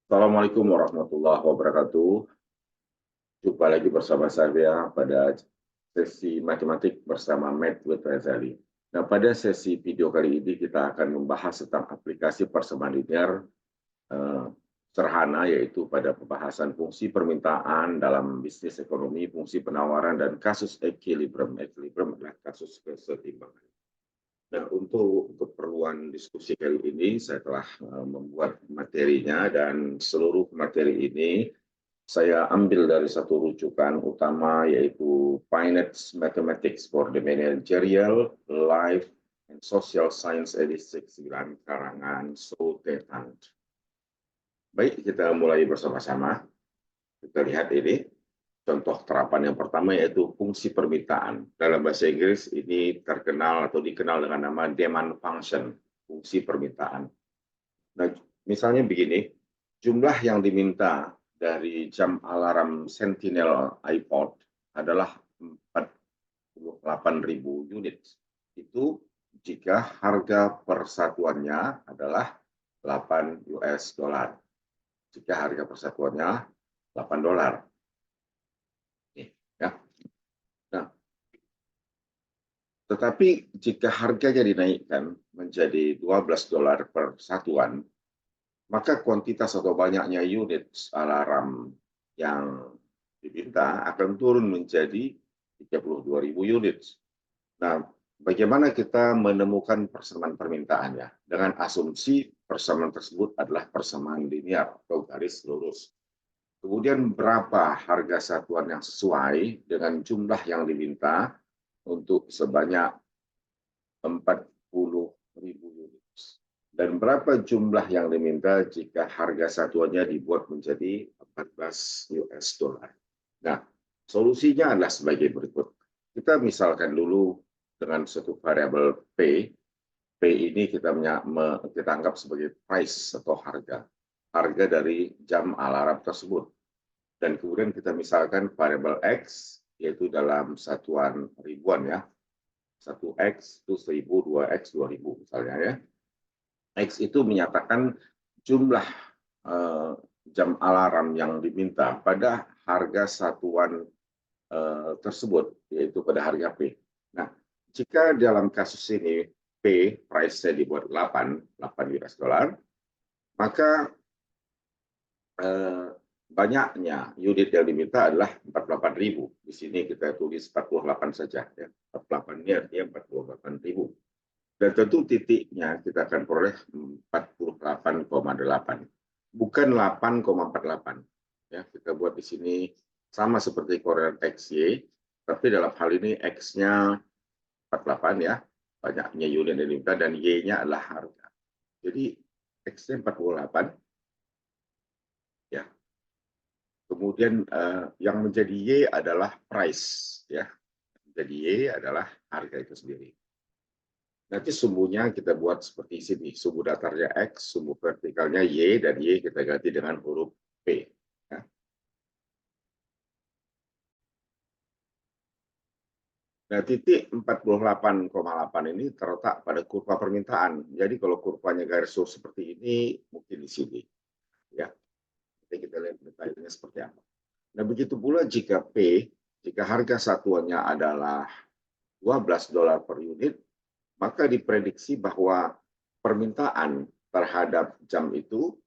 Assalamualaikum warahmatullahi wabarakatuh. Jumpa lagi bersama saya pada sesi matematik bersama Math with Razali. Nah, pada sesi video kali ini kita akan membahas tentang aplikasi persamaan linear eh, sederhana, yaitu pada pembahasan fungsi permintaan dalam bisnis ekonomi, fungsi penawaran, dan kasus equilibrium. Equilibrium adalah kasus kesetimbangan. Nah, untuk keperluan diskusi kali ini, saya telah membuat materinya, dan seluruh materi ini saya ambil dari satu rujukan utama, yaitu Finance Mathematics for the Managerial, Life, and Social Science edisi 9 karangan Sotetan. Baik, kita mulai bersama-sama. Kita lihat ini. Contoh terapan yang pertama yaitu fungsi permintaan. Dalam bahasa Inggris ini terkenal atau dikenal dengan nama demand function, fungsi permintaan. Nah, misalnya begini, jumlah yang diminta dari jam alarm Sentinel iPod adalah 48.000 unit. Itu jika harga persatuannya adalah 8 US dollar. Jika harga persatuannya 8 dolar. Ya. Nah, tetapi jika harganya dinaikkan menjadi 12 dolar per satuan, maka kuantitas atau banyaknya unit alarm yang diminta akan turun menjadi 32.000 unit. Nah, bagaimana kita menemukan persamaan permintaannya? Dengan asumsi persamaan tersebut adalah persamaan linear atau garis lurus. Kemudian berapa harga satuan yang sesuai dengan jumlah yang diminta untuk sebanyak 40.000 unit. Dan berapa jumlah yang diminta jika harga satuannya dibuat menjadi 14 US dollar. Nah, solusinya adalah sebagai berikut. Kita misalkan dulu dengan suatu variabel P. P ini kita anggap sebagai price atau harga. Harga dari jam alarm tersebut. Dan kemudian kita misalkan variabel X, yaitu dalam satuan ribuan ya. 1X itu 1000, 2X 2000 misalnya ya. X itu menyatakan jumlah jam alarm yang diminta pada harga satuan tersebut, yaitu pada harga P. Nah, jika dalam kasus ini P, price-nya dibuat 8 US dollar, maka banyaknya unit yang diminta adalah 48.000. Di sini kita tulis 48 saja. Ya. 48 ini artinya 48.000. Dan tentu titiknya kita akan peroleh 48,8. Bukan 8,48. Ya, kita buat di sini sama seperti koordinat XY, tapi dalam hal ini X-nya 48 ya, banyaknya unit yang diminta, dan Y-nya adalah harga. Jadi X-nya 48. Ya. Kemudian yang menjadi Y adalah price, ya. Menjadi Y adalah harga itu sendiri. Nanti sumbunya kita buat seperti sini, sumbu datarnya X, sumbu vertikalnya Y, dan Y kita ganti dengan huruf P. Ya. Nah, titik 48,8 ini terletak pada kurva permintaan. Jadi kalau kurvanya garis lurus seperti ini, mungkin di sini. Ya. Jadi kita lihat detailnya seperti apa. Nah, begitu pula jika P, jika harga satuannya adalah 12 dolar per unit, maka diprediksi bahwa permintaan terhadap jam itu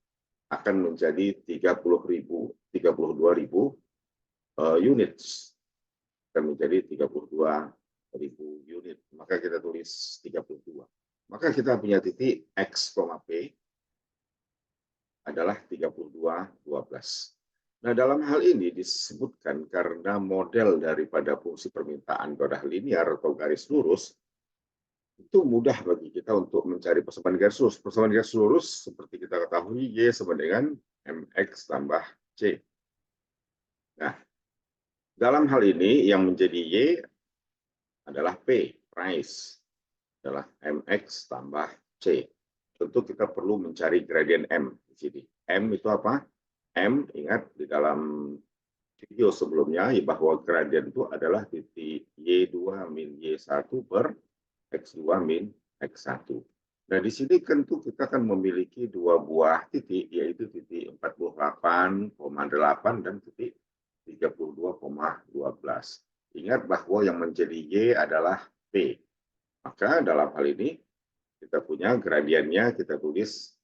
akan menjadi 32.000 unit. Akan menjadi 32.000 unit. Maka kita tulis 32. Maka kita punya titik X, P adalah 32,12. Nah, dalam hal ini disebutkan karena model daripada fungsi permintaan pada linear atau garis lurus, itu mudah bagi kita untuk mencari persamaan garis lurus. Persamaan garis lurus seperti kita ketahui Y sama dengan MX tambah C. Nah, dalam hal ini yang menjadi Y adalah P, price, adalah MX tambah C. Tentu kita perlu mencari gradien M di sini. M itu apa? M, ingat di dalam video sebelumnya bahwa gradien itu adalah titik Y2 min Y1 per X2 min X1. Nah, di sini tentu kita akan memiliki dua buah titik, yaitu titik 48,8 dan titik 32,12. Ingat bahwa yang menjadi Y adalah P. Maka dalam hal ini kita punya gradiennya, kita tulis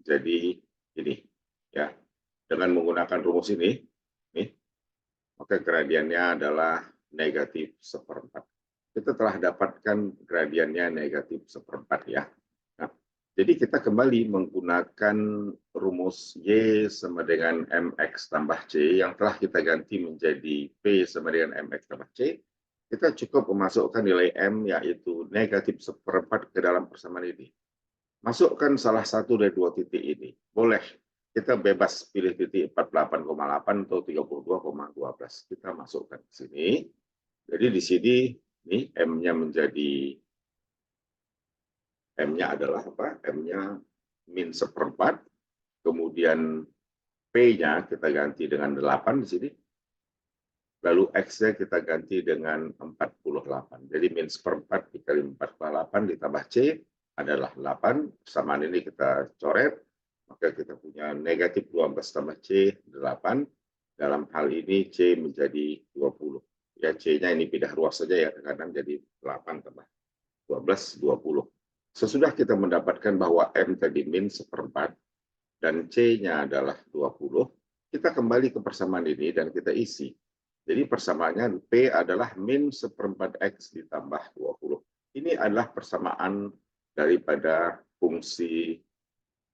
jadi ini, ya. Dengan menggunakan rumus ini, nih, maka gradiennya adalah negatif seperempat. Kita telah dapatkan gradiennya negatif seperempat, ya. Nah, jadi kita kembali menggunakan rumus Y sama dengan MX tambah C yang telah kita ganti menjadi P sama dengan MX tambah C. Kita cukup memasukkan nilai M yaitu negatif seperempat ke dalam persamaan ini. Masukkan salah satu dari dua titik ini. Boleh. Kita bebas pilih titik 48,8 atau 32,12. Kita masukkan ke sini. Jadi di sini ini M-nya menjadi M-nya adalah apa? M-nya min seperempat. Kemudian P-nya kita ganti dengan 8 di sini. Lalu X-nya kita ganti dengan 48. Jadi min seperempat dikali 48 ditambah C adalah 8. Persamaan ini kita coret. Maka kita punya negatif 12 tambah C, 8. Dalam hal ini C menjadi 20. Ya, C-nya ini pindah ruas saja ya, kadang jadi 8 tambah 12, 20. Sesudah kita mendapatkan bahwa M tadi min seperempat dan C-nya adalah 20, kita kembali ke persamaan ini dan kita isi. Jadi persamaannya P adalah min seperempat X ditambah 20. Ini adalah persamaan daripada fungsi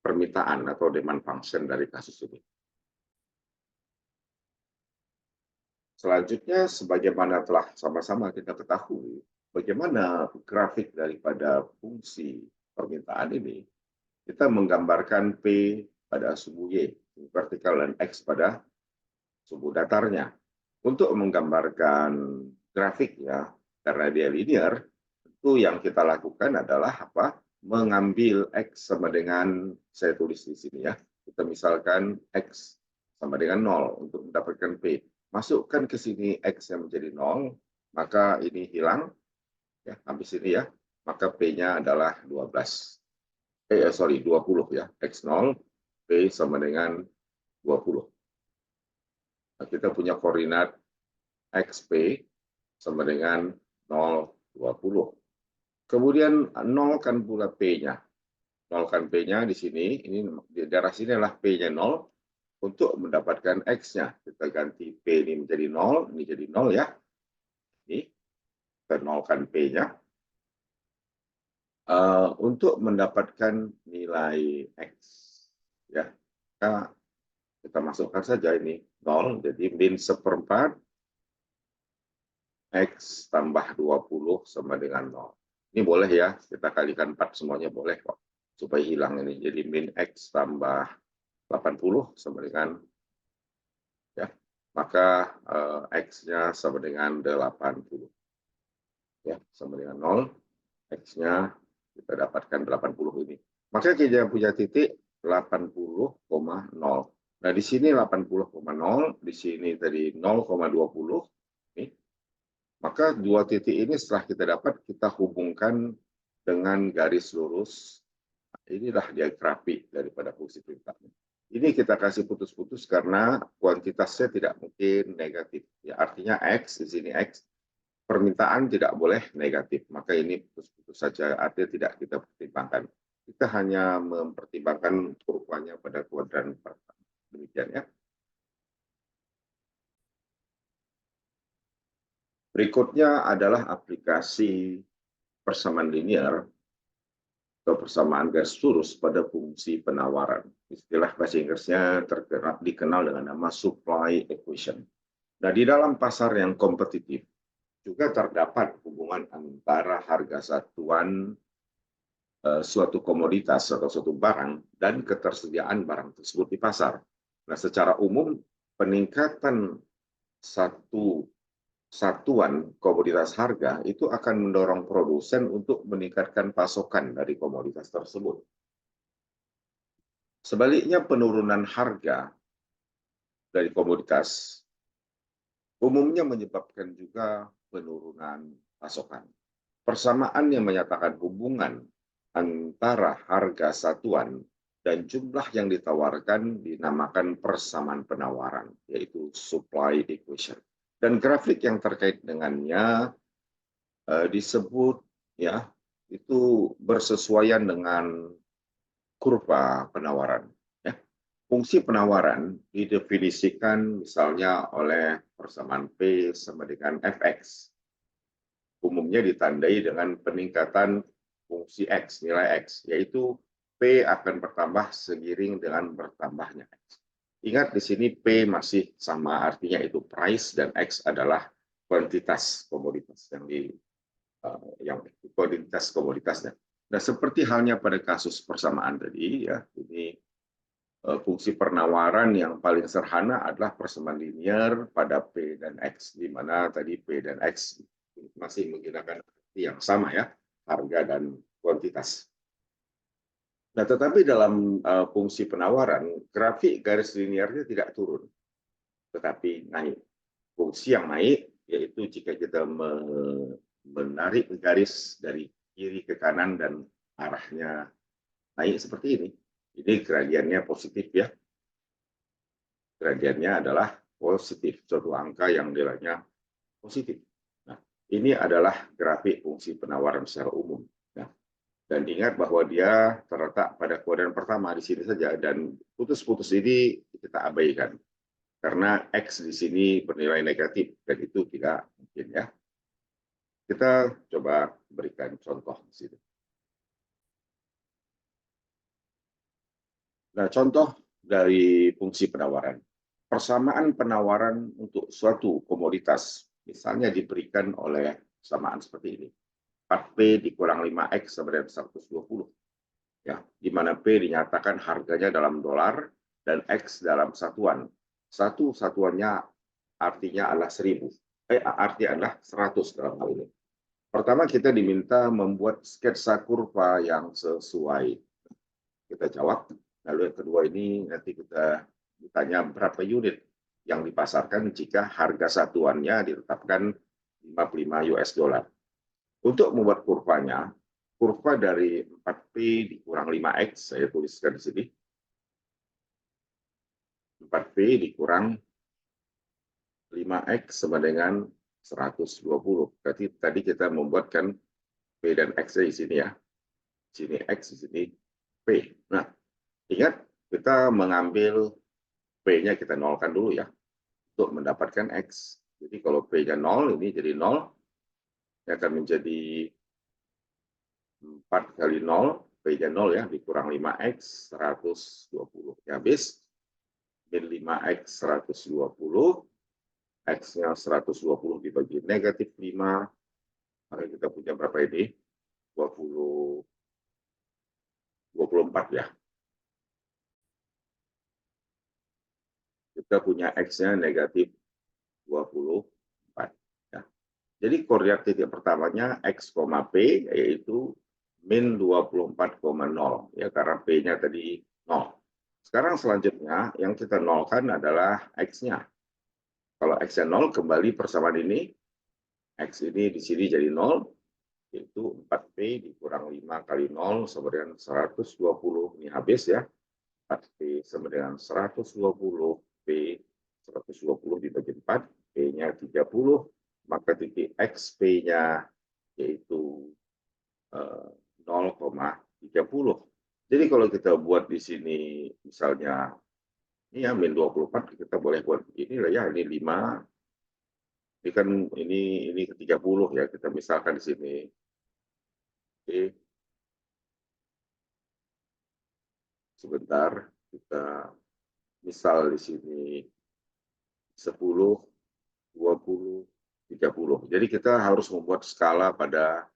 permintaan atau demand function dari kasus ini. Selanjutnya, sebagaimana telah sama-sama kita ketahui, bagaimana grafik daripada fungsi permintaan ini, kita menggambarkan P pada sumbu Y, vertikal, dan X pada sumbu datarnya. Untuk menggambarkan grafiknya, karena dia linear, tentu yang kita lakukan adalah apa? Mengambil X sama dengan, saya tulis di sini ya, kita misalkan X sama dengan 0 untuk mendapatkan P. Masukkan ke sini X yang menjadi 0, maka ini hilang, ya, habis ini ya, maka P-nya adalah 20 ya, X0, P sama dengan 20. Nah, kita punya koordinat XP sama dengan 0, 20. Kemudian nolkan pula P-nya. Nolkan P-nya di sini, ini di daerah sini adalah P-nya 0. Untuk mendapatkan X-nya, kita ganti P ini menjadi 0, ini jadi 0 ya. Ini, kita nolkan P-nya. Untuk mendapatkan nilai X, ya, kita masukkan saja ini 0, jadi min seperempat X tambah 20 sama dengan 0. Ini boleh ya, kita kalikan 4 semuanya boleh kok, supaya hilang ini. Jadi min X tambah 80 sama dengan, ya, maka X-nya sama dengan 80. Ya, sama dengan 0, X-nya kita dapatkan 80 ini. Maka kita punya titik 80,0. Nah, di sini 80,0, di sini tadi 0,20. Maka dua titik ini setelah kita dapat, kita hubungkan dengan garis lurus. Inilah dia grafik daripada fungsi perintahnya. Ini kita kasih putus-putus karena kuantitasnya tidak mungkin negatif. Ya, artinya X, di sini X, permintaan tidak boleh negatif. Maka ini putus-putus saja, artinya tidak kita pertimbangkan. Kita hanya mempertimbangkan kurvanya pada kuadran pertama. Demikian ya. Berikutnya adalah aplikasi persamaan linear atau persamaan garis lurus pada fungsi penawaran. Istilah bahasa Inggrisnya dikenal dengan nama supply equation. Nah, di dalam pasar yang kompetitif juga terdapat hubungan antara harga satuan suatu komoditas atau suatu barang dan ketersediaan barang tersebut di pasar. Nah, secara umum peningkatan satu satuan komoditas harga itu akan mendorong produsen untuk meningkatkan pasokan dari komoditas tersebut. Sebaliknya, penurunan harga dari komoditas umumnya menyebabkan juga penurunan pasokan. Persamaan yang menyatakan hubungan antara harga satuan dan jumlah yang ditawarkan dinamakan persamaan penawaran, yaitu supply equation. Dan grafik yang terkait dengannya disebut ya itu bersesuaian dengan kurva penawaran. Ya. Fungsi penawaran didefinisikan misalnya oleh persamaan P sama dengan Fx. Umumnya ditandai dengan peningkatan fungsi X, nilai X, yaitu P akan bertambah seiring dengan bertambahnya X. Ingat di sini P masih sama, artinya itu price, dan X adalah kuantitas komoditas yang kuantitas komoditasnya. Nah, seperti halnya pada kasus persamaan tadi, ya, ini fungsi penawaran yang paling sederhana adalah persamaan linear pada P dan X, di mana tadi P dan X masih menggunakan arti yang sama ya, harga dan kuantitas. Nah, tetapi dalam fungsi penawaran, grafik garis linearnya tidak turun, tetapi naik. Fungsi yang naik yaitu jika kita menarik garis dari kiri ke kanan dan arahnya naik seperti ini. Ini gradiennya positif ya. Gradiennya adalah positif, suatu angka yang nilainya positif. Nah, ini adalah grafik fungsi penawaran secara umum. Nah, dan ingat bahwa dia terletak pada kuadran pertama di sini saja, dan putus-putus ini kita abaikan karena X di sini bernilai negatif dan itu tidak mungkin ya. Kita coba berikan contoh di sini. Nah, contoh dari fungsi penawaran. Persamaan penawaran untuk suatu komoditas, misalnya diberikan oleh persamaan seperti ini. 4P dikurang 5X sama dengan 120. Ya, di mana P dinyatakan harganya dalam dolar dan X dalam satuan. Satu satuannya artinya adalah 1000. Artinya adalah 100 dalam hal ini. Pertama kita diminta membuat sketsa kurva yang sesuai. Kita jawab. Lalu yang kedua ini nanti kita ditanya berapa unit yang dipasarkan jika harga satuannya ditetapkan 55 US dollar. Untuk membuat kurvanya, kurva dari 4P dikurang 5X, saya tuliskan di sini. 4P dikurang 5X sama dengan 120. Berarti tadi kita membuatkan P dan X di sini ya. Di sini X, di sini P. Nah, ingat kita mengambil P-nya kita nolkan dulu ya, untuk mendapatkan X. Jadi kalau P-nya 0, ini jadi 0, ini akan menjadi 4 kali 0, P-nya 0 ya, dikurang 5X, 120. Ya, habis, min 5X, 120, X-nya 120 dibagi negatif 5, maka kita punya berapa ini? 24 ya. Kita punya X-nya negatif 24. Ya. Jadi koordinat titik pertamanya X, P, yaitu min 24,0. Ya, karena P-nya tadi 0. Sekarang selanjutnya yang kita nolkan adalah X-nya. Kalau X-nya 0, kembali persamaan ini. X ini di sini jadi 0. Yaitu 4P dikurang 5 kali 0 sama dengan 120. Ini habis ya. 4P sama dengan 120. P 120 dibagi 4. P-nya 30. Maka titik XP-nya yaitu 0,30. Jadi kalau kita buat di sini misalnya ini ya min 24, kita boleh buat begini lah ya, ini 5. Ini kan ini ke 30 ya, kita misalkan di sini. Oke. Sebentar, kita misal di sini 10, 20, 30. Jadi kita harus membuat skala pada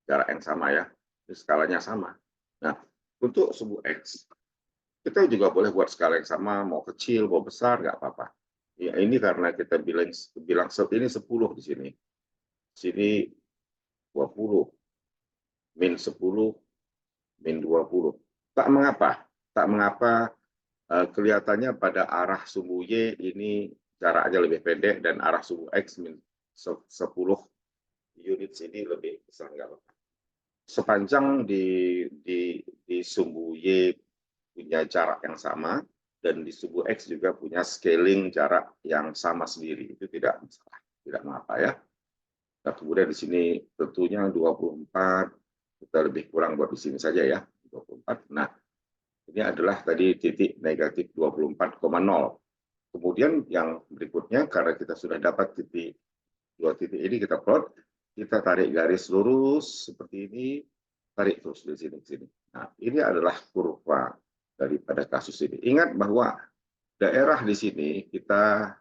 jarak yang sama ya. Ini skalanya sama. Nah, untuk sebuah X, kita juga boleh buat skala yang sama, mau kecil, mau besar, nggak apa-apa. Ya, ini karena kita bilang ini 10 di sini. Sini 20, min 10, min 20. Tak mengapa. Tak mengapa kelihatannya pada arah sumbu Y ini jaraknya lebih pendek dan arah sumbu X min 10 unit sini lebih besar, nggak apa-apa. sepanjang di sumbu Y punya jarak yang sama, dan di sumbu X juga punya scaling jarak yang sama sendiri. Itu tidak masalah, tidak mengapa ya. Nah, kemudian di sini tentunya 24, kita lebih kurang buat di sini saja ya, 24. Nah, ini adalah tadi titik negatif 24,0. Kemudian yang berikutnya, karena kita sudah dapat dua titik ini, kita plot, kita tarik garis lurus seperti ini, tarik terus di sini. Nah, ini adalah kurva daripada kasus ini. Ingat bahwa daerah di sini kita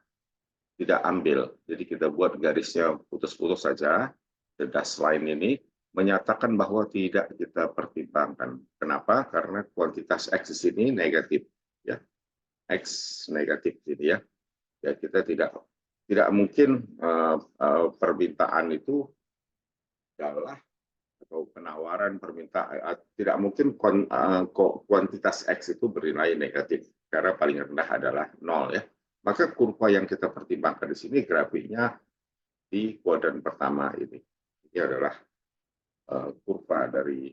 tidak ambil, jadi kita buat garisnya putus-putus saja. The dashed line ini menyatakan bahwa tidak kita pertimbangkan. Kenapa? Karena kuantitas X di sini negatif, ya. X negatif ini ya. Ya, kita tidak mungkin permintaan itu adalah atau penawaran permintaan, tidak mungkin kuantitas X itu bernilai negatif karena paling rendah adalah 0 ya. Maka kurva yang kita pertimbangkan di sini grafiknya di kuadran pertama ini. Ini adalah kurva dari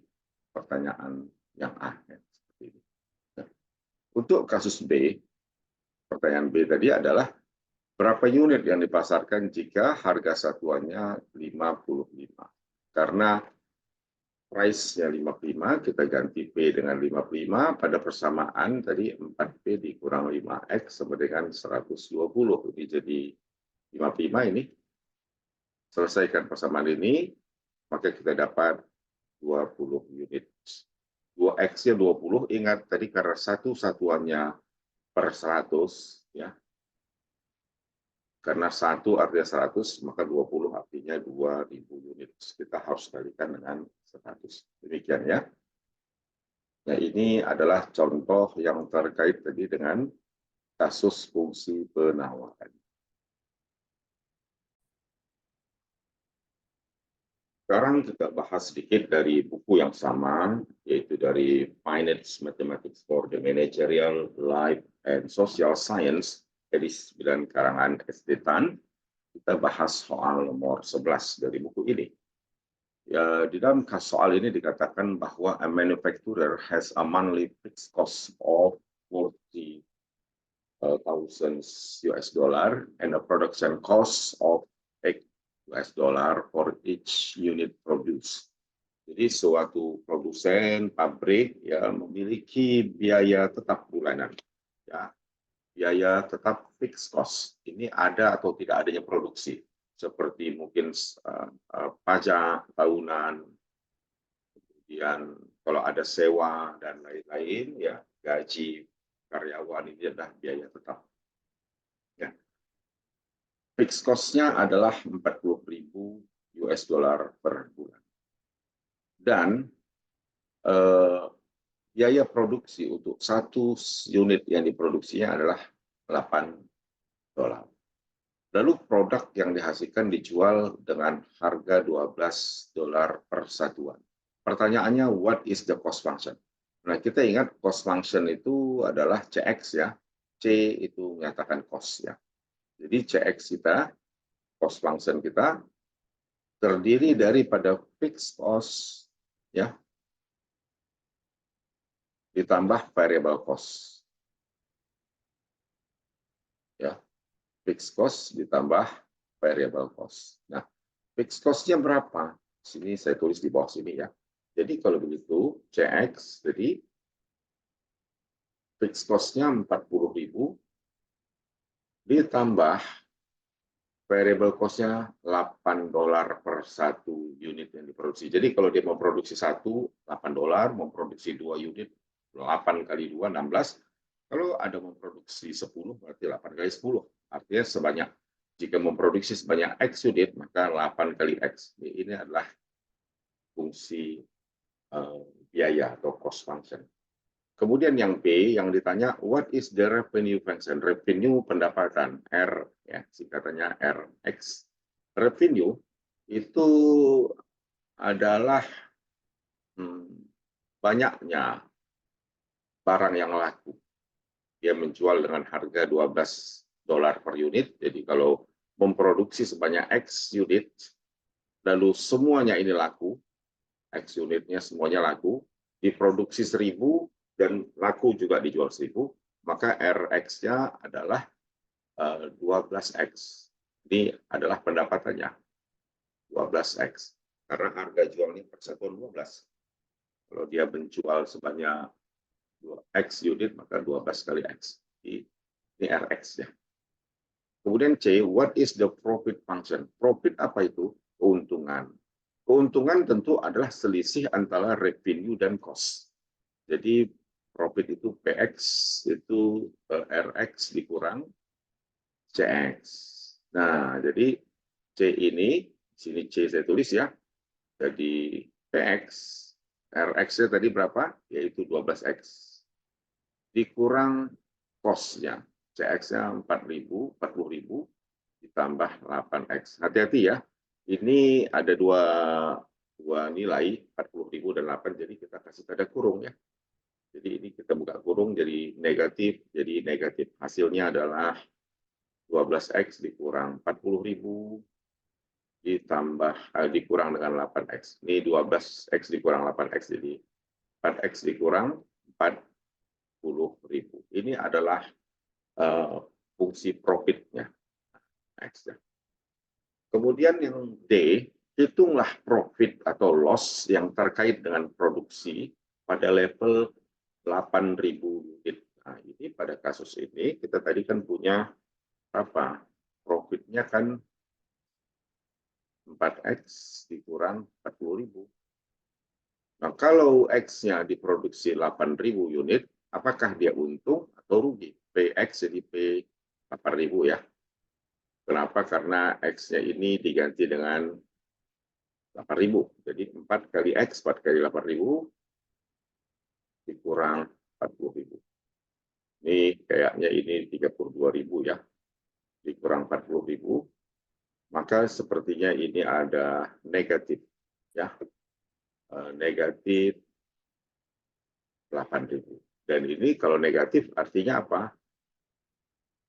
pertanyaan yang A ya, seperti ini. Nah, untuk kasus B, pertanyaan B tadi adalah berapa unit yang dipasarkan jika harga satuannya 55? Karena price-nya 55, kita ganti P dengan 55, pada persamaan tadi 4P dikurang 5X sama dengan 120. Ini jadi 55 ini. Selesaikan persamaan ini, maka kita dapat 20 unit. 2X-nya 20, ingat tadi karena satu satuannya per 100, ya. Karena 1 artinya 100, maka 20 artinya 2000 unit. Kita harus kalikan dengan 100. Demikian ya. Nah, ini adalah contoh yang terkait tadi dengan kasus fungsi penawaran. Sekarang kita bahas sedikit dari buku yang sama, yaitu dari Finance Mathematics for the Managerial, Life, and Social Science, edisi 9 karangan SD Tan. Kita bahas soal nomor 11 dari buku ini. Ya, di dalam soal ini dikatakan bahwa a manufacturer has a monthly fixed cost of 40,000 US dollar and a production cost of $8 for each unit produced. Jadi suatu produsen pabrik ya memiliki biaya tetap bulanan, ya, biaya tetap fixed cost. Ini ada atau tidak adanya produksi, seperti mungkin pajak tahunan, kemudian kalau ada sewa dan lain-lain, ya gaji karyawan, ini adalah biaya tetap. Ya. Fixed cost-nya adalah 40.000 US dollar per bulan. Dan biaya produksi untuk satu unit yang diproduksinya adalah $8. Lalu produk yang dihasilkan dijual dengan harga $12 per satuan. Pertanyaannya, what is the cost function? Nah, kita ingat cost function itu adalah CX ya. C itu menyatakan cost ya. Jadi CX kita, cost function kita, terdiri daripada fixed cost ya, ditambah variable cost. Ya, fixed cost ditambah variable cost. Nah, fixed cost-nya berapa? Sini saya tulis di bawah sini ya. Jadi kalau begitu, CX, jadi fixed cost-nya 40.000 ditambah variable cost-nya $8 per satu unit yang diproduksi. Jadi kalau dia mau produksi satu, $8, mau produksi 2 unit, 8 kali 2, 16. Kalau ada memproduksi 10, berarti 8 kali 10. Artinya sebanyak, jika memproduksi sebanyak X unit, maka 8 kali X. Ini adalah fungsi biaya atau cost function. Kemudian yang B, yang ditanya, what is the revenue function? Revenue pendapatan, R, ya, singkatannya RX. Revenue itu adalah banyaknya barang yang laku. Dia menjual dengan harga $12 per unit, jadi kalau memproduksi sebanyak X unit, lalu semuanya ini laku, X unitnya semuanya laku, diproduksi 1000 dan laku juga dijual 1000, maka RX-nya adalah 12X. Ini adalah pendapatannya 12X. Karena harga jualnya per satuan 12. Kalau dia menjual sebanyak X unit, maka 12 kali X. Ini RX ya. Kemudian C, what is the profit function? Profit apa itu? Keuntungan. Keuntungan tentu adalah selisih antara revenue dan cost. Jadi profit itu PX, itu RX dikurang CX. Nah, jadi C ini, sini C saya tulis ya. Jadi PX, RX-nya tadi berapa? Yaitu 12X. Dikurang cost-nya. CX-nya 40.000 ditambah 8X. Hati-hati ya. Ini ada dua nilai, 40.000 dan 8, jadi kita kasih tanda kurung ya. Jadi ini kita buka kurung jadi negatif, hasilnya adalah 12X dikurang 40.000 dikurang dengan 8X. Ini 12X dikurang 8X, jadi 4X dikurang 40.000. Ini adalah fungsi profitnya. Kemudian yang D, hitunglah profit atau loss yang terkait dengan produksi pada level 8.000 unit. Nah, ini pada kasus ini kita tadi kan punya apa? Profitnya kan 4X dikurang 40.000. Nah, kalau X-nya diproduksi 8.000 unit, apakah dia untung atau rugi? PX jadi P 8.000 ya. Kenapa? Karena X-nya ini diganti dengan 8.000. Jadi 4 kali X, 4 kali 8.000 dikurang 40.000. Ini kayaknya ini 32.000 ya. Dikurang 40.000. Maka sepertinya ini ada negatif ya. Negatif 8.000. Dan ini kalau negatif artinya apa?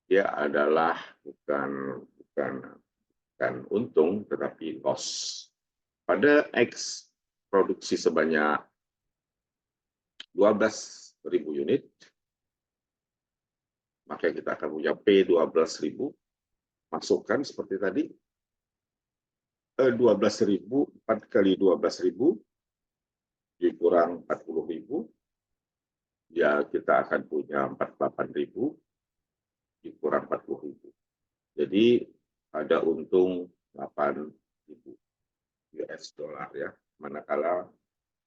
Dia adalah bukan untung tetapi loss. Pada X produksi sebanyak 12.000 unit, maka kita akan punya P 12.000, masukkan seperti tadi, 12.000, 4 kali 12.000, dikurang 40.000, ya kita akan punya 48.000, dikurang 40.000. Jadi ada untung 8.000 US dollar ya, manakala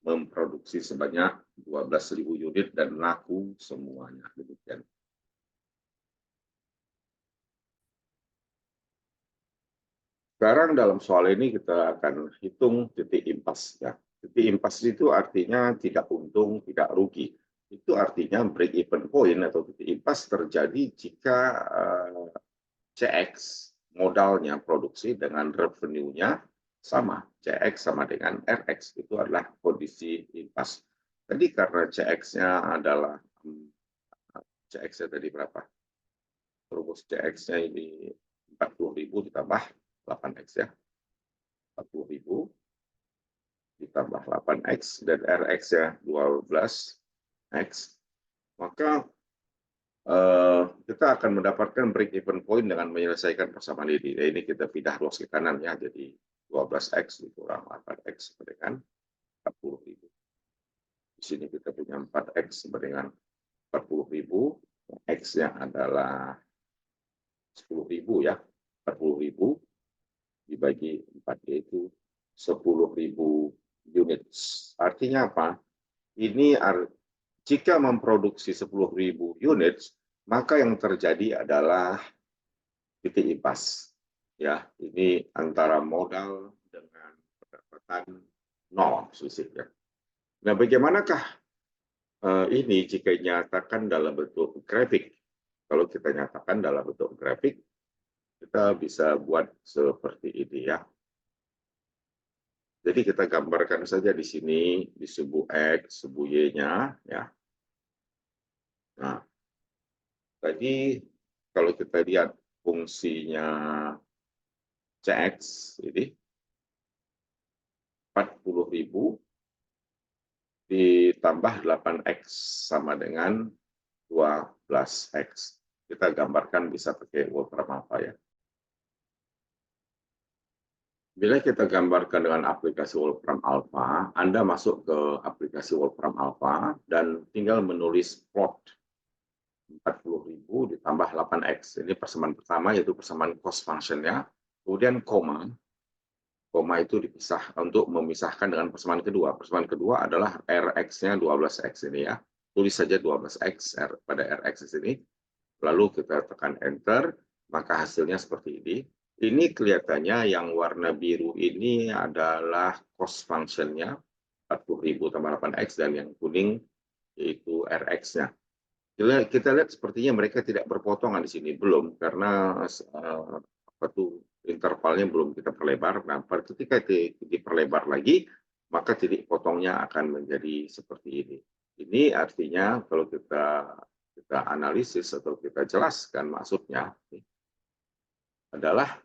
memproduksi sebanyak 12.000 unit dan laku semuanya. Demikian. Sekarang dalam soal ini kita akan hitung titik impas ya. Titik impas itu artinya tidak untung, tidak rugi. Itu artinya break even point atau titik impas terjadi jika CX modalnya produksi dengan revenue-nya sama. CX sama dengan RX, itu adalah kondisi impas. Tadi karena CX-nya adalah CX-nya tadi berapa? Rumus CX-nya ini 40.000 ditambah 8X ya. 40.000 ditambah 8X dan RX-nya 12X. Maka kita akan mendapatkan break even point dengan menyelesaikan persamaan ini. Ini kita pindah ruas ke kanan ya, jadi 12X dikurang 8X sama dengan 40.000. Di sini kita punya 4X sama dengan 40.000. X-nya adalah 10.000 ya. 40.000 dibagi 4 yaitu 10.000 unit. Artinya apa? Ini jika memproduksi 10.000 unit, maka yang terjadi adalah titik impas. Ya, ini antara modal dengan pendapatan nol selisihnya. Nah, bagaimanakah ini jika dinyatakan dalam bentuk grafik? Kalau kita nyatakan dalam bentuk grafik, kita bisa buat seperti ini ya. Jadi kita gambarkan saja di sini di subu X, subu Y-nya ya. Nah, tadi kalau kita lihat fungsinya CX ini 40.000 ditambah 8X sama dengan 12X. Kita gambarkan bisa pakai Wolfram Alpha ya. Bila kita gambarkan dengan aplikasi Wolfram Alpha, Anda masuk ke aplikasi Wolfram Alpha dan tinggal menulis plot 40.000 ditambah 8X. Ini persamaan pertama, yaitu persamaan cost function-nya. Kemudian koma. Koma itu dipisah untuk memisahkan dengan persamaan kedua. Persamaan kedua adalah Rx-nya 12X ini ya. Tulis saja 12X pada Rx ini. Lalu kita tekan Enter, maka hasilnya seperti ini. Ini kelihatannya yang warna biru ini adalah cost function-nya, 40.000 tambah 8X, dan yang kuning yaitu Rx-nya. Kita lihat sepertinya mereka tidak berpotongan di sini, belum, karena intervalnya belum kita perlebar. Nah, ketika diperlebar lagi, maka titik potongnya akan menjadi seperti ini. Ini artinya kalau kita analisis atau kita jelaskan maksudnya adalah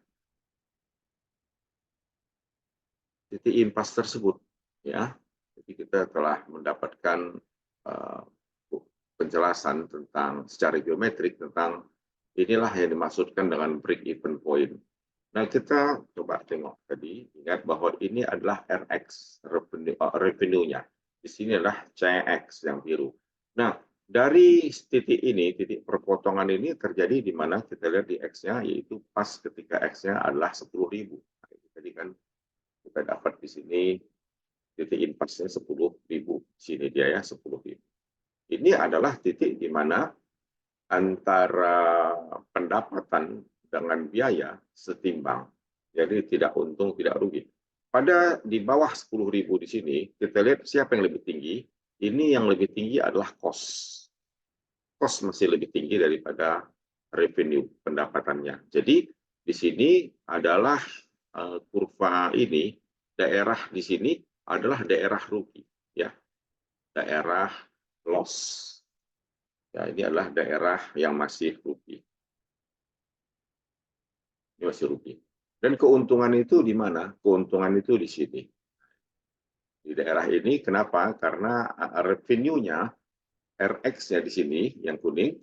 titik impas tersebut, ya. Jadi kita telah mendapatkan penjelasan tentang secara geometrik tentang inilah yang dimaksudkan dengan break even point. Nah, kita coba tengok tadi, ingat bahwa ini adalah RX, revenue-nya. Di sini adalah CX yang biru. Nah, dari titik ini, titik perpotongan ini terjadi di mana kita lihat di X-nya, yaitu pas ketika X-nya adalah 10.000. Jadi kan kita dapat di sini titik impasnya 10.000. Sini dia ya, 10.000. Ini adalah titik di mana antara pendapatan dengan biaya setimbang. Jadi tidak untung, tidak rugi. Pada di bawah 10.000 di sini, kita lihat siapa yang lebih tinggi. Ini yang lebih tinggi adalah cost. Cost masih lebih tinggi daripada revenue pendapatannya. Jadi di sini adalah kurva ini, daerah di sini adalah daerah rugi, ya, daerah loss. Ya, ini adalah daerah yang masih rugi. Ini masih rugi. Dan keuntungan itu di mana? Keuntungan itu di sini. Di daerah ini, kenapa? Karena revenue-nya, RX-nya di sini, yang kuning,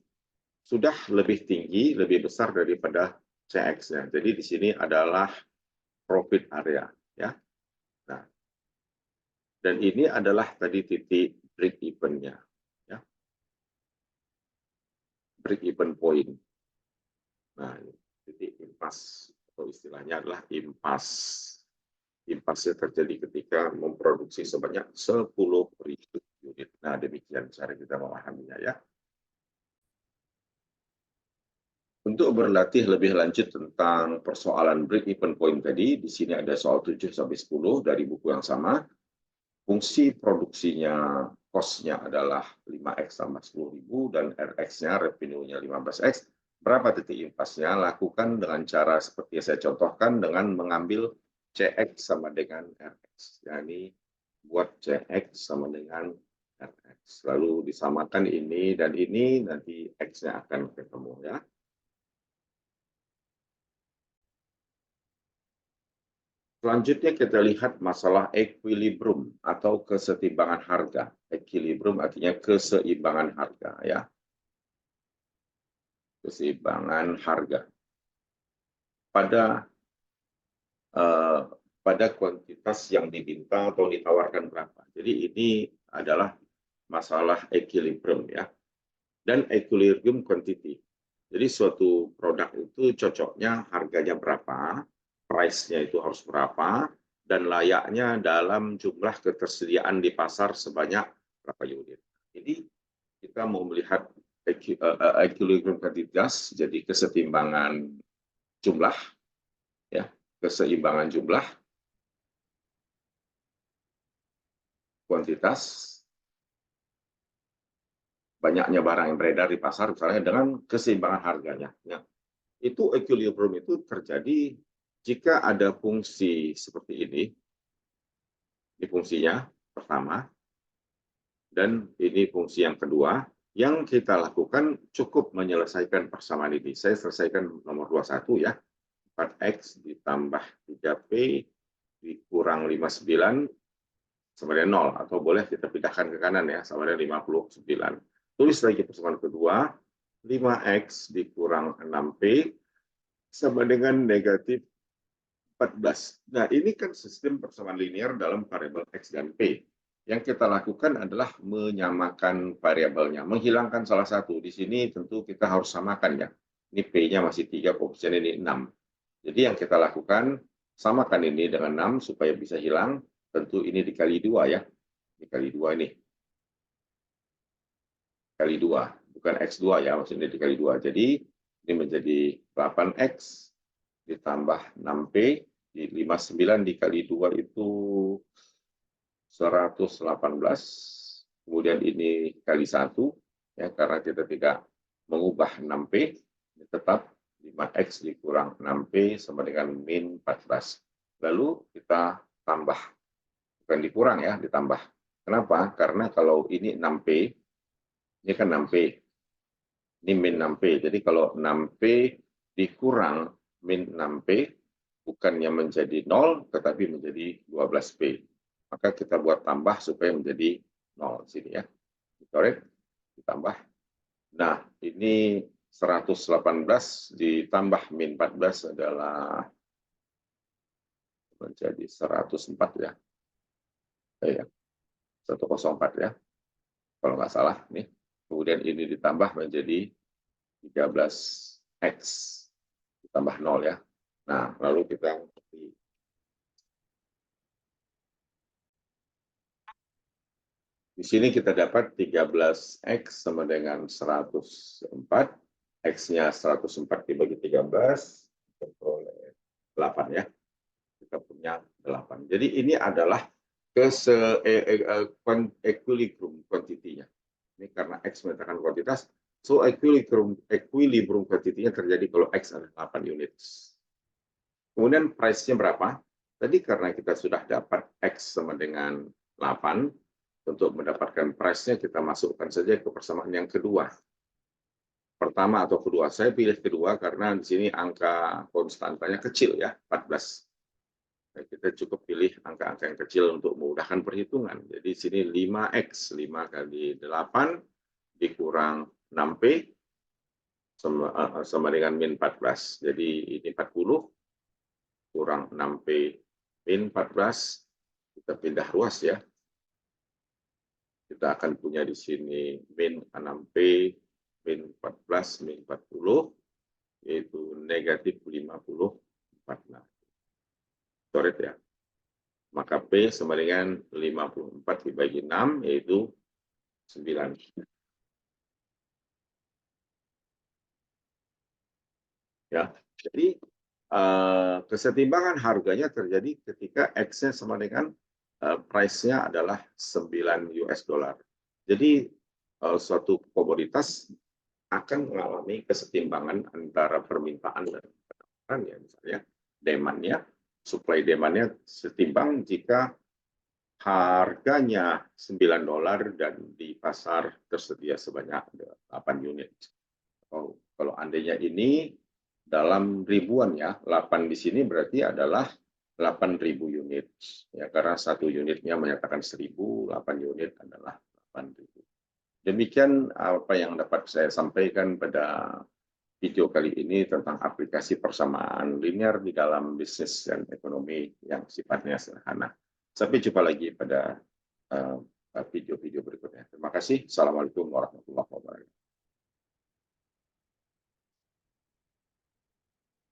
sudah lebih tinggi, lebih besar daripada CX-nya. Jadi di sini adalah profit area. Ya. Nah, dan ini adalah tadi titik break even-nya. Ya. Break even point. Nah, titik impas atau istilahnya adalah impas. Impasnya terjadi ketika memproduksi sebanyak 10.000 unit. Nah, demikian cara kita memahaminya ya. Untuk berlatih lebih lanjut tentang persoalan break even point tadi, di sini ada soal 7-10 dari buku yang sama. Fungsi produksinya, cost-nya adalah 5X tambah 10.000 dan RX-nya, revenue-nya 15X. Berapa titik impasnya? Lakukan dengan cara seperti yang saya contohkan dengan mengambil CX sama dengan RX. Yani buat CX sama dengan RX. Lalu disamakan ini dan ini, nanti X-nya akan ketemu ya. Selanjutnya kita lihat masalah equilibrium atau kesetimbangan harga. Equilibrium artinya keseimbangan harga ya. Keseimbangan harga. Pada kuantitas yang diminta atau ditawarkan berapa. Jadi ini adalah masalah equilibrium ya. Dan equilibrium quantity. Jadi suatu produk itu cocoknya harganya berapa, price-nya itu harus berapa, dan layaknya dalam jumlah ketersediaan di pasar sebanyak berapa unit. Jadi kita mau melihat equilibrium quantitas, jadi kesetimbangan jumlah, ya, keseimbangan jumlah, kuantitas, banyaknya barang yang beredar di pasar, misalnya dengan keseimbangan harganya. Ya. Itu equilibrium itu terjadi jika ada fungsi seperti ini fungsinya pertama, dan ini fungsi yang kedua, yang kita lakukan cukup menyelesaikan persamaan ini. Saya selesaikan nomor 21 ya, 4X ditambah 3P dikurang 59 sama dengan 0, atau boleh kita pindahkan ke kanan ya, sama dengan 59. Tulis lagi persamaan kedua, 5X dikurang 6P sama dengan negatif 14. Nah, ini kan sistem persamaan linear dalam variabel X dan P. Yang kita lakukan adalah menyamakan variabelnya, menghilangkan salah satu. Di sini tentu kita harus samakan ya. Ini P-nya masih 3, koefisien ini 6. Jadi yang kita lakukan, samakan ini dengan 6 supaya bisa hilang. Tentu ini dikali 2 ya. Dikali 2 ini. Kali 2. Bukan X2 ya, maksudnya dikali 2. Jadi ini menjadi 8X ditambah 6P. Di 59 dikali 2 itu 118. Kemudian ini kali 1. Ya, karena kita tidak mengubah 6P. Ini tetap 5X dikurang 6P sama dengan min 14. Lalu kita tambah. Bukan dikurang ya, ditambah. Kenapa? Karena kalau ini 6P, ini kan 6P. Ini min 6P. Jadi kalau 6P dikurang min 6P, bukannya menjadi 0, tetapi menjadi 12P. Maka kita buat tambah supaya menjadi 0 sini ya. Correct? Ditambah. Nah, ini 118 ditambah min 14 adalah menjadi 104 ya. 104 ya. Kalau nggak salah nih. Kemudian ini ditambah menjadi 13X ditambah 0 ya. Nah, lalu kita di sini kita dapat 13X sama dengan 104. X-nya 104 dibagi 13, oleh 8 ya. Kita punya 8. Jadi ini adalah equilibrium quantity-nya. Ini karena X menyatakan kuantitas, so equilibrium quantity-nya terjadi kalau X adalah 8 unit. Kemudian price-nya berapa? Tadi karena kita sudah dapat X sama dengan 8, untuk mendapatkan price-nya kita masukkan saja ke persamaan yang kedua. Pertama atau kedua. Saya pilih kedua karena di sini angka konstantanya kecil ya, 14. Nah, kita cukup pilih angka-angka yang kecil untuk memudahkan perhitungan. Jadi di sini 5X, 5 kali 8 dikurang 6P sama dengan min 14. Jadi ini 40 kurang 6P min 14. Kita pindah ruas ya. Kita akan punya di sini min 6P, min 14, min 40, yaitu negatif 54. Coret ya. Maka P sama dengan 54 dibagi 6, yaitu 9. Ya, jadi kesetimbangan harganya terjadi ketika X-nya sama dengan price-nya adalah 9 US dollar. Jadi suatu komoditas akan mengalami kesetimbangan antara permintaan dan penawaran ya, misalnya demand-nya, supply demand-nya setimbang jika harganya 9 dolar dan di pasar tersedia sebanyak 8 unit. Kalau andainya ini dalam ribuan ya, 8 di sini berarti adalah 8.000 unit. Ya, karena satu unitnya menyatakan 1.000, 8 unit adalah 8.000. Demikian apa yang dapat saya sampaikan pada video kali ini tentang aplikasi persamaan linear di dalam bisnis dan ekonomi yang sifatnya sederhana. Sampai jumpa lagi pada video-video berikutnya. Terima kasih. Assalamualaikum warahmatullahi wabarakatuh.